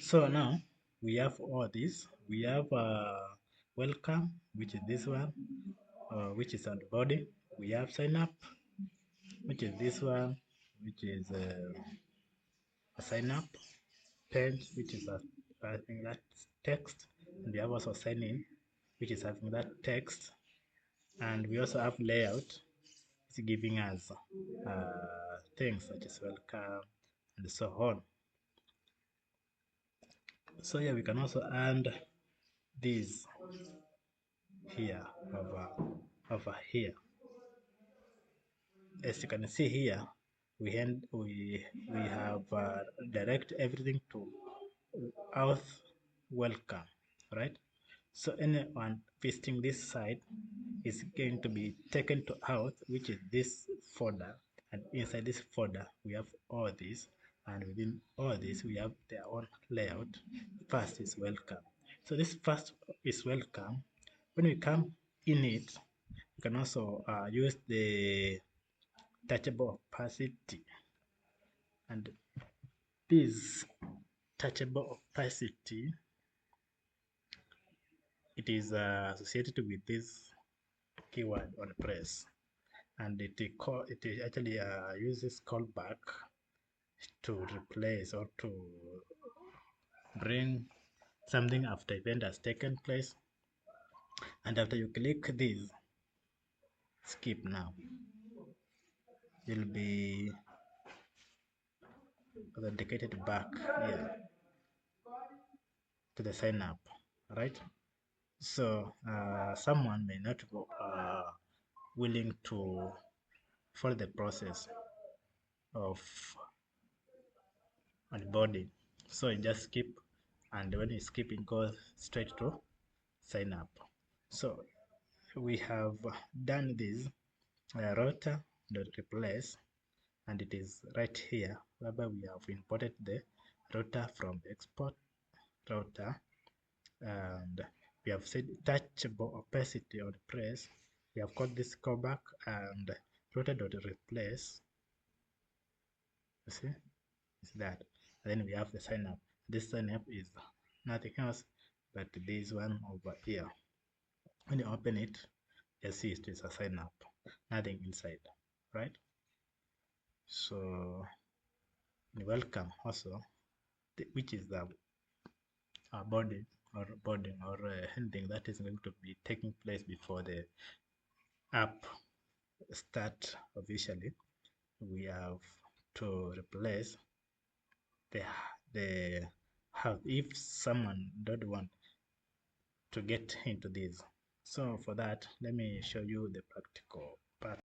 So now we have all this. We have welcome, which is this one, which is on the body. We have sign up, which is this one, which is a sign up page, which is having that text. And we have also sign in, which is having that text. And we also have layout, it's giving us things such as welcome and so on. So yeah, we can also add these here over here. As you can see here, we have direct everything to auth welcome, right? So anyone visiting this site is going to be taken to auth, which is this folder, and inside this folder we have all this, and within all this we have their own layout. First is welcome. So this first is welcome. When we come in it, you can also use the touchable opacity, and this touchable opacity, it is associated with this keyword on press, and it actually uses callback to replace or to bring something after event has taken place. And after you click this skip now, you'll be authenticated back here to the sign up, right? So someone may not be willing to follow the process of onboarding, so you just skip, and when you skip it goes straight to sign up. So we have done this router dot replace, and it is right here whereby we have imported the router from export router, and we have said touchable opacity on press. We have got this callback and router dot replace. You see, is that, and then we have the sign up. This sign up is nothing else but this one over here. When you open it, you see it is a sign up, nothing inside, right? So welcome also, which is the body or boarding or ending that is going to be taking place before the app start officially. We have to replace the the how if someone don't want to get into this. So for that, let me show you the practical